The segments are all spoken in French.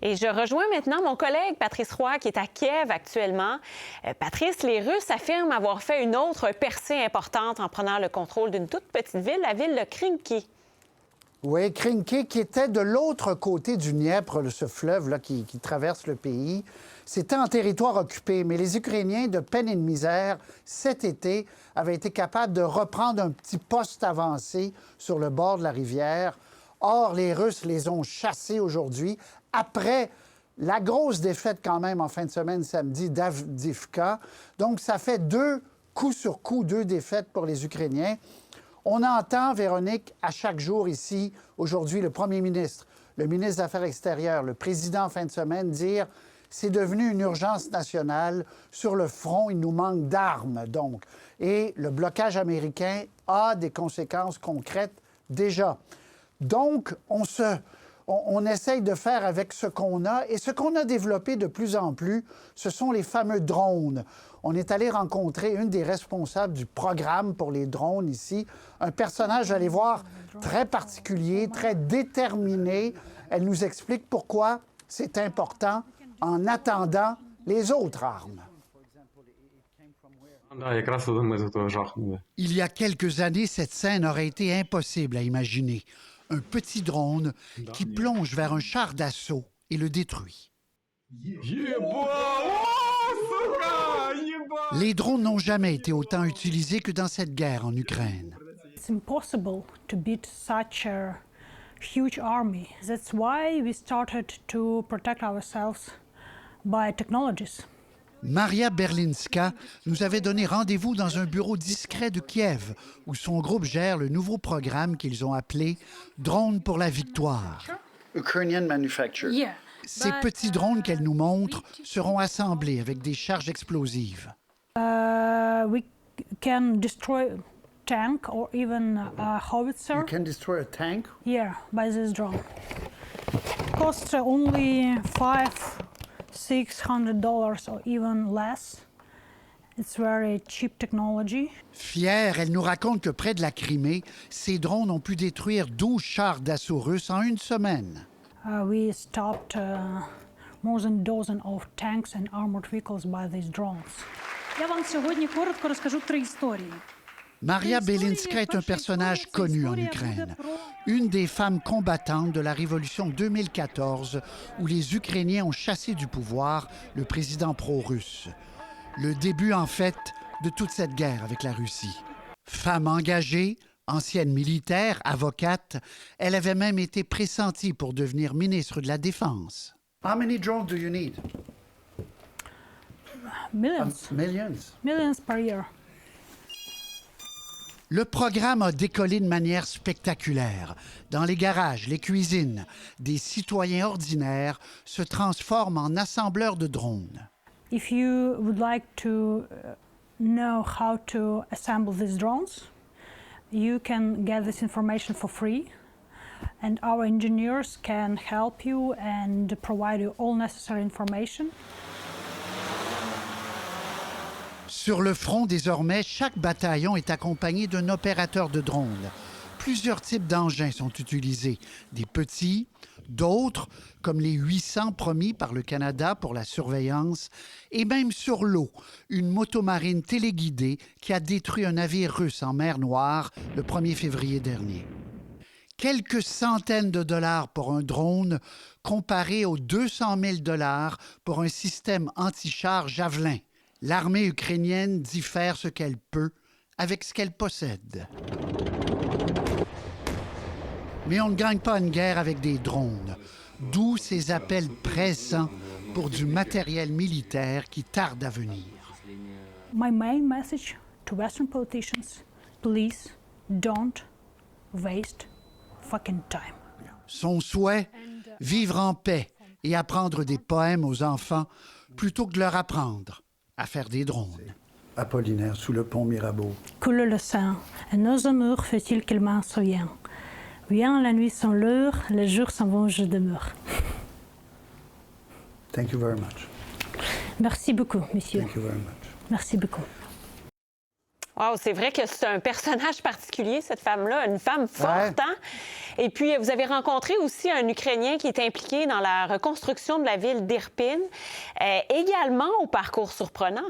Et je rejoins maintenant mon collègue Patrice Roy, qui est à Kiev actuellement. Patrice, les Russes affirment avoir fait une autre percée importante en prenant le contrôle d'une toute petite ville, la ville de Krinky. Oui, Krinky, qui était de l'autre côté du Dniepr, ce fleuve là, qui traverse le pays. C'était en territoire occupé, mais les Ukrainiens, de peine et de misère, cet été, avaient été capables de reprendre un petit poste avancé sur le bord de la rivière. Or, les Russes les ont chassés aujourd'hui, après la grosse défaite quand même en fin de semaine, samedi, d'Avdiivka. Donc, ça fait coup sur coup, deux défaites pour les Ukrainiens. On entend, Véronique, à chaque jour ici, aujourd'hui, le premier ministre, le ministre des Affaires extérieures, le président en fin de semaine dire « c'est devenu une urgence nationale. Sur le front, il nous manque d'armes, donc. » Et le blocage américain a des conséquences concrètes déjà. Donc, on essaye de faire avec ce qu'on a. Et ce qu'on a développé de plus en plus, ce sont les fameux drones. On est allé rencontrer une des responsables du programme pour les drones ici, un personnage, vous allez voir, très particulier, très déterminé. Elle nous explique pourquoi c'est important en attendant les autres armes. Il y a quelques années, cette scène aurait été impossible à imaginer. Un petit drone qui plonge vers un char d'assaut et le détruit. Les drones n'ont jamais été autant utilisés que dans cette guerre en Ukraine. It's impossible to beat such a huge army. That's why we started to protect ourselves by technologies. Maria Berlinska nous avait donné rendez-vous dans un bureau discret de Kiev, où son groupe gère le nouveau programme qu'ils ont appelé « Drone pour la victoire ». Ces petits drones qu'elle nous montre seront assemblés avec des charges explosives. We can destroy tank or even a howitzer. You can destroy a tank? Yeah, by this drone. Costs only $500-600 or even less. It's very cheap technology. Fière, elle nous raconte que près de la Crimée, ces drones ont pu détruire 12 chars d'assaut russes en une semaine. We stopped more than a dozen of tanks and armored vehicles by these drones. Я вам сьогодні коротко розкажу 3 історії. Maria Belinska est un personnage connu en Ukraine, une des femmes combattantes de la révolution 2014 où les Ukrainiens ont chassé du pouvoir le président pro-russe. Le début, en fait, de toute cette guerre avec la Russie. Femme engagée, ancienne militaire, avocate, elle avait même été pressentie pour devenir ministre de la Défense. How many drones do you need? Millions. Millions. Millions per year. Le programme a décollé de manière spectaculaire. Dans les garages, les cuisines, des citoyens ordinaires se transforment en assembleurs de drones. If you would like to know how to assemble these drones, you can get this information for free, and our engineers can help you and provide you all necessary information. Sur le front, désormais, chaque bataillon est accompagné d'un opérateur de drone. Plusieurs types d'engins sont utilisés, des petits, d'autres, comme les 800 promis par le Canada pour la surveillance, et même sur l'eau, une motomarine téléguidée qui a détruit un navire russe en mer Noire le 1er février dernier. Quelques centaines de dollars pour un drone comparé aux 200 000 $ pour un système anti-char Javelin. L'armée ukrainienne dit faire ce qu'elle peut avec ce qu'elle possède. Mais on ne gagne pas une guerre avec des drones, d'où ces appels pressants pour du matériel militaire qui tarde à venir. My main message to Western politicians, please don't waste fucking time. Son souhait, vivre en paix et apprendre des poèmes aux enfants plutôt que de leur apprendre à faire des drones. Apollinaire, sous le pont Mirabeau. Coule le sang, et nos amours fait-il qu'il m'en souvient. Vient la nuit sans l'heure, les jours s'en vont, je demeure. Thank you very much. Merci beaucoup, monsieur. Thank you very much. Merci beaucoup. Wow, c'est vrai que c'est un personnage particulier, cette femme-là, une femme forte. Hein? Et puis, vous avez rencontré aussi un Ukrainien qui est impliqué dans la reconstruction de la ville d'Irpin, également au parcours surprenant.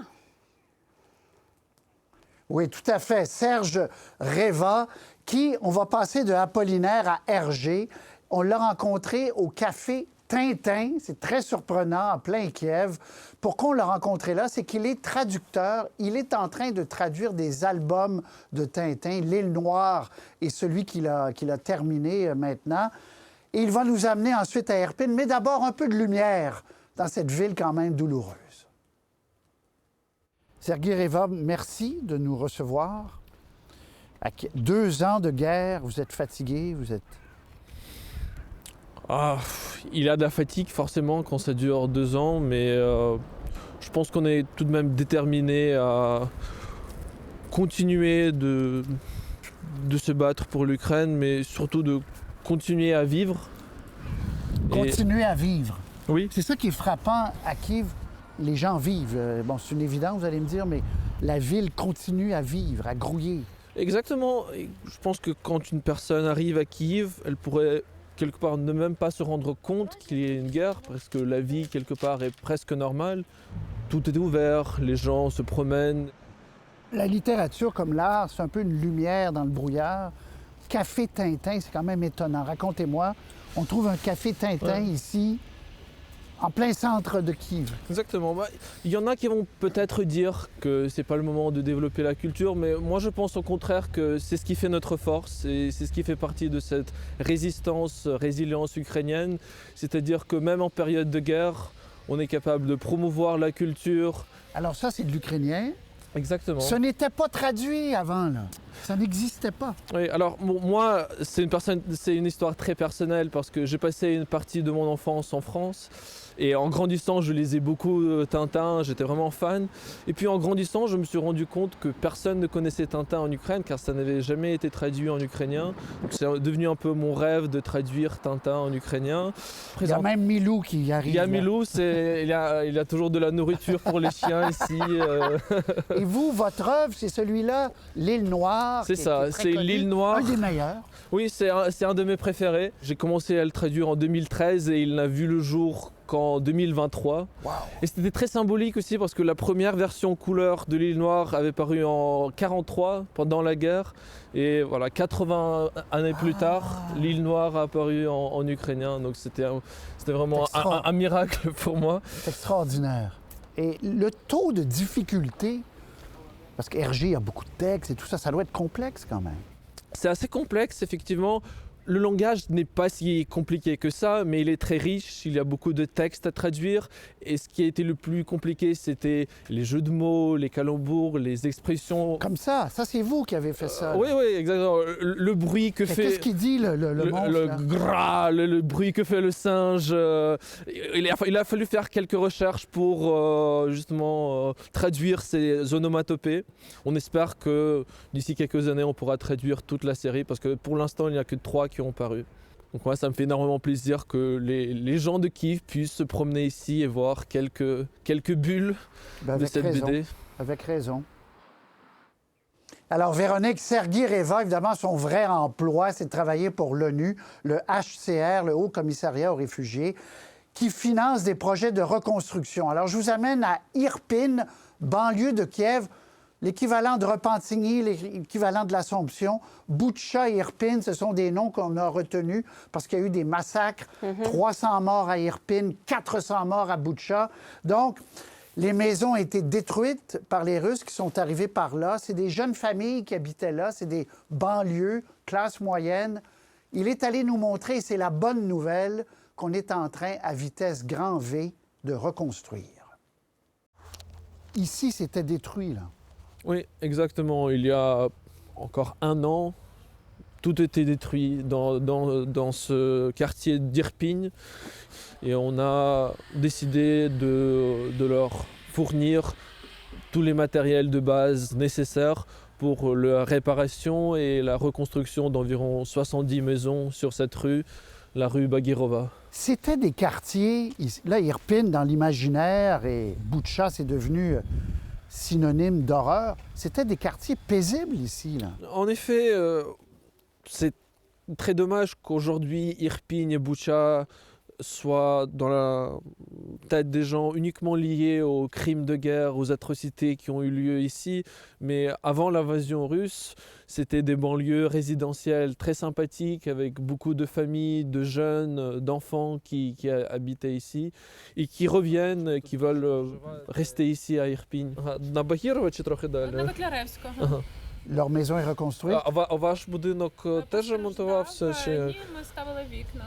Oui, tout à fait. Serge Reva, qui, on va passer de Apollinaire à Hergé. On l'a rencontré au café Tintin, c'est très surprenant, en plein Kiev. Pourquoi on l'a rencontré là? C'est qu'il est traducteur. Il est en train de traduire des albums de Tintin. L'île Noire est celui qu'il a terminé maintenant. Et il va nous amener ensuite à Irpin, mais d'abord un peu de lumière dans cette ville quand même douloureuse. Sergueï Reva, merci de nous recevoir. 2 ans de guerre, vous êtes fatigué, vous êtes... Il y a de la fatigue forcément quand ça dure 2 ans, mais je pense qu'on est tout de même déterminé à continuer de se battre pour l'Ukraine, mais surtout de continuer à vivre. Continuer à vivre. Oui. C'est ça qui est frappant à Kiev. Les gens vivent. Bon, c'est une évidence, vous allez me dire, mais la ville continue à vivre, à grouiller. Exactement. Et je pense que quand une personne arrive à Kiev, elle pourrait quelque part ne même pas se rendre compte qu'il y ait une guerre, parce que la vie quelque part est presque normale. Tout est ouvert, les gens se promènent. La littérature comme l'art, c'est un peu une lumière dans le brouillard. Café Tintin, c'est quand même étonnant. Racontez-moi, on trouve un café Tintin ici, en plein centre de Kiev. Exactement. Il y en a qui vont peut-être dire que c'est pas le moment de développer la culture, mais moi je pense au contraire que c'est ce qui fait notre force et c'est ce qui fait partie de cette résilience ukrainienne. C'est-à-dire que même en période de guerre, on est capable de promouvoir la culture. Alors ça, c'est de l'ukrainien. Exactement. Ce n'était pas traduit avant, là. Ça n'existait pas. Oui, alors moi, c'est une histoire très personnelle parce que j'ai passé une partie de mon enfance en France. Et en grandissant, je lisais beaucoup Tintin, j'étais vraiment fan. Et puis en grandissant, je me suis rendu compte que personne ne connaissait Tintin en Ukraine car ça n'avait jamais été traduit en ukrainien. Donc c'est devenu un peu mon rêve de traduire Tintin en ukrainien. Il y a même Milou qui arrive. Il y a Milou, il y a toujours de la nourriture pour les chiens ici. Et vous, votre œuvre, c'est celui-là, L'île Noire. C'est ça, c'est L'île Noire. Un des meilleurs. Oui, c'est un de mes préférés. J'ai commencé à le traduire en 2013 et il n'a vu le jour qu'en 2023. Wow. Et c'était très symbolique aussi parce que la première version couleur de L'île Noire avait paru en 1943 pendant la guerre. Et voilà, 80 années plus tard, L'île Noire a apparu en ukrainien. Donc c'était vraiment un miracle pour moi. C'est extraordinaire. Et le taux de difficulté, parce qu'Hergé a beaucoup de textes et tout ça, ça doit être complexe quand même. C'est assez complexe, effectivement. Le langage n'est pas si compliqué que ça, mais il est très riche, il y a beaucoup de textes à traduire. Et ce qui a été le plus compliqué, c'était les jeux de mots, les calembours, les expressions. Comme ça c'est vous qui avez fait ça. Oui, exactement. Le bruit que fait... Qu'est-ce qu'il dit, le monstre, le là? gras, le bruit que fait le singe. Il a fallu faire quelques recherches pour justement traduire ces onomatopées. On espère que d'ici quelques années, on pourra traduire toute la série, parce que pour l'instant, il n'y a que 3 qui ont paru. Donc moi, ça me fait énormément plaisir que les gens de Kiev puissent se promener ici et voir quelques bulles de cette BD. Avec raison. Alors, Véronique, Sergueï Reva, évidemment, son vrai emploi, c'est de travailler pour l'ONU, le HCR, le Haut Commissariat aux réfugiés, qui finance des projets de reconstruction. Alors, je vous amène à Irpin, banlieue de Kiev, l'équivalent de Repentigny, l'équivalent de l'Assomption. Boutcha et Irpin, ce sont des noms qu'on a retenus parce qu'il y a eu des massacres. 300 morts à Irpin, 400 morts à Boutcha. Donc, les maisons ont été détruites par les Russes qui sont arrivés par là. C'est des jeunes familles qui habitaient là. C'est des banlieues, classe moyenne. Il est allé nous montrer, et c'est la bonne nouvelle, qu'on est en train, à vitesse grand V, de reconstruire. Ici, c'était détruit, là. Oui, exactement. Il y a encore 1 an, tout était détruit dans ce quartier d'Irpin. Et on a décidé de leur fournir tous les matériels de base nécessaires pour la réparation et la reconstruction d'environ 70 maisons sur cette rue, la rue Bagirova. C'était des quartiers, là, Irpin, dans l'imaginaire, et Boutcha, c'est devenu synonyme d'horreur. C'était des quartiers paisibles ici, là. En effet, c'est très dommage qu'aujourd'hui Irpin et Butcha soient dans la tête des gens uniquement liés aux crimes de guerre, aux atrocités qui ont eu lieu ici. Mais avant l'invasion russe, c'était des banlieues résidentielles très sympathiques avec beaucoup de familles, de jeunes, d'enfants qui habitaient ici et qui reviennent, qui veulent rester ici à Irpin. На Багірова чи трохи далі? На Котляревського. Ага. Leur maison est reconstruite. А ваш будинок теж ремонтувався? Чи... Ні, ми ставили вікна.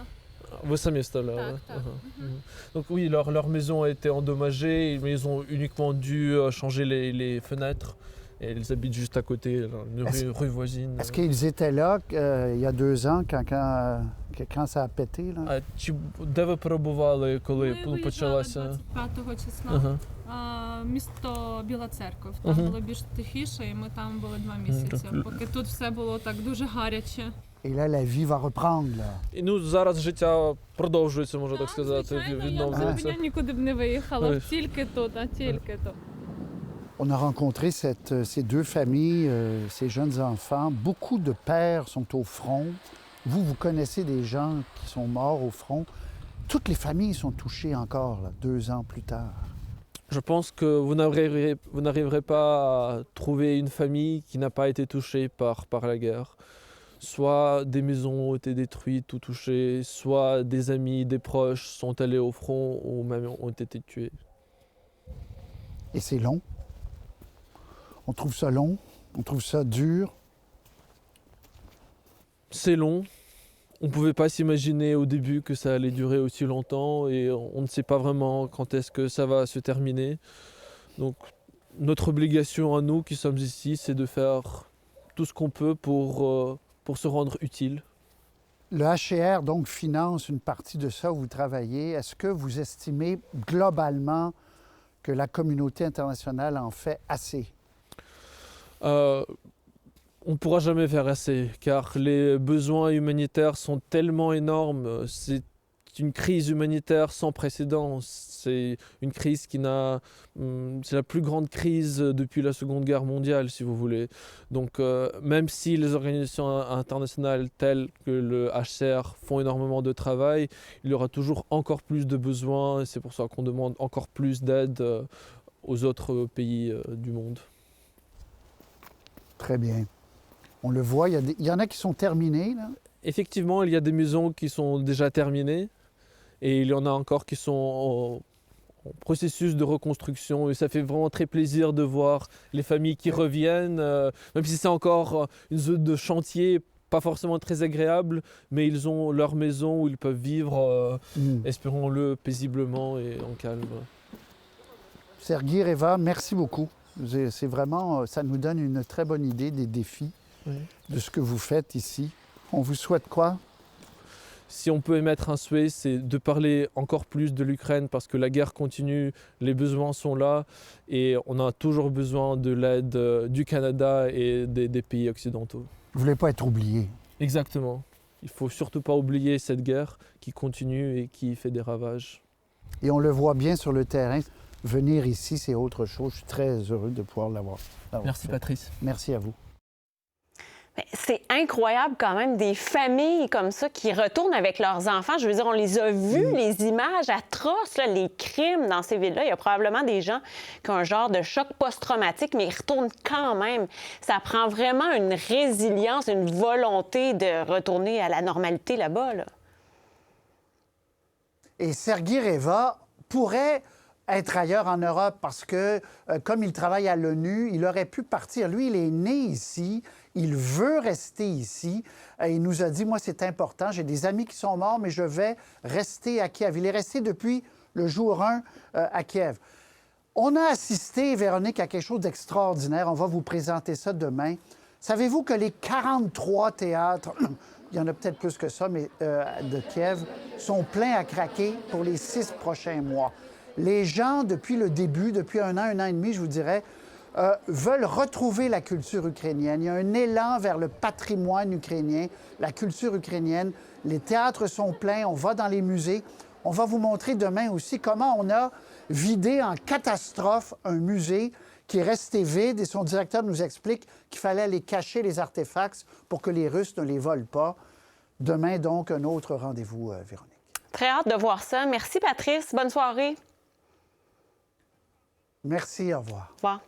Vous sami вставляли? Так, так. Ага. Donc oui, leur maison a été endommagée, mais ils ont uniquement dû changer les fenêtres. Et ils habitent juste à côté, là, une rue voisine. Est-ce qu'ils étaient là il y a 2 ans, quand ça a pété, là? А чи де ви перебували, коли Ми виїжджали почалася? 25-го числа. Ага. Місто Біла Церков. Там було більш тихіше, і ми там були 2 місяці, поки тут все було так дуже гаряче. Et là, la vie va reprendre, là. І ну зараз життя продовжується, можна так сказати, Звичайно, я б відновлюється. я нікуди б не виїхала, Ой. тільки тут, а тільки тут. On a rencontré ces 2 familles, ces jeunes enfants. Beaucoup de pères sont au front. Vous connaissez des gens qui sont morts au front. Toutes les familles sont touchées encore, là, 2 ans plus tard. Je pense que vous n'arriverez pas à trouver une famille qui n'a pas été touchée par la guerre. Soit des maisons ont été détruites ou touchées, soit des amis, des proches sont allés au front ou même ont été tués. Et c'est long. On trouve ça long, on trouve ça dur. C'est long. On ne pouvait pas s'imaginer au début que ça allait durer aussi longtemps et on ne sait pas vraiment quand est-ce que ça va se terminer. Donc notre obligation à nous qui sommes ici, c'est de faire tout ce qu'on peut pour se rendre utile. Le HCR, donc, finance une partie de ça où vous travaillez. Est-ce que vous estimez globalement que la communauté internationale en fait assez? On ne pourra jamais faire assez, car les besoins humanitaires sont tellement énormes. C'est une crise humanitaire sans précédent. C'est une crise c'est la plus grande crise depuis la Seconde Guerre mondiale, si vous voulez. Donc, même si les organisations internationales telles que le HCR font énormément de travail, il y aura toujours encore plus de besoins. Et c'est pour ça qu'on demande encore plus d'aide aux autres pays du monde. Très bien. On le voit, il y en a qui sont terminés, là. Effectivement, il y a des maisons qui sont déjà terminées et il y en a encore qui sont en processus de reconstruction. Et ça fait vraiment très plaisir de voir les familles qui reviennent, même si c'est encore une zone de chantier, pas forcément très agréable, mais ils ont leur maison où ils peuvent vivre, espérons-le, paisiblement et en calme. Serguy Reva, merci beaucoup. C'est vraiment, ça nous donne une très bonne idée des défis de ce que vous faites ici. On vous souhaite quoi? Si on peut émettre un souhait, c'est de parler encore plus de l'Ukraine parce que la guerre continue, les besoins sont là et on a toujours besoin de l'aide du Canada et des pays occidentaux. Vous ne voulez pas être oublié. Exactement. Il ne faut surtout pas oublier cette guerre qui continue et qui fait des ravages. Et on le voit bien sur le terrain. Venir ici, c'est autre chose. Je suis très heureux de pouvoir l'avoir. Merci Patrice. Merci à vous. C'est incroyable quand même, des familles comme ça qui retournent avec leurs enfants. Je veux dire, on les a vus, les images atroces, là, les crimes dans ces villes-là. Il y a probablement des gens qui ont un genre de choc post-traumatique, mais ils retournent quand même. Ça prend vraiment une résilience, une volonté de retourner à la normalité là-bas, là. Et Serguy Reva pourrait être ailleurs en Europe parce que, comme il travaille à l'ONU, il aurait pu partir. Lui, il est né ici, il veut rester ici. Il nous a dit, moi, c'est important, j'ai des amis qui sont morts, mais je vais rester à Kiev. Il est resté depuis le jour 1 à Kiev. On a assisté, Véronique, à quelque chose d'extraordinaire. On va vous présenter ça demain. Savez-vous que les 43 théâtres, il y en a peut-être plus que ça, mais de Kiev, sont pleins à craquer pour les 6 prochains mois. Les gens, depuis le début, depuis un an et demi, je vous dirais, veulent retrouver la culture ukrainienne. Il y a un élan vers le patrimoine ukrainien, la culture ukrainienne. Les théâtres sont pleins, on va dans les musées. On va vous montrer demain aussi comment on a vidé en catastrophe un musée qui est resté vide et son directeur nous explique qu'il fallait aller cacher les artefacts pour que les Russes ne les volent pas. Demain, donc, un autre rendez-vous, Véronique. Très hâte de voir ça. Merci, Patrice. Bonne soirée. Merci, au revoir. Au revoir.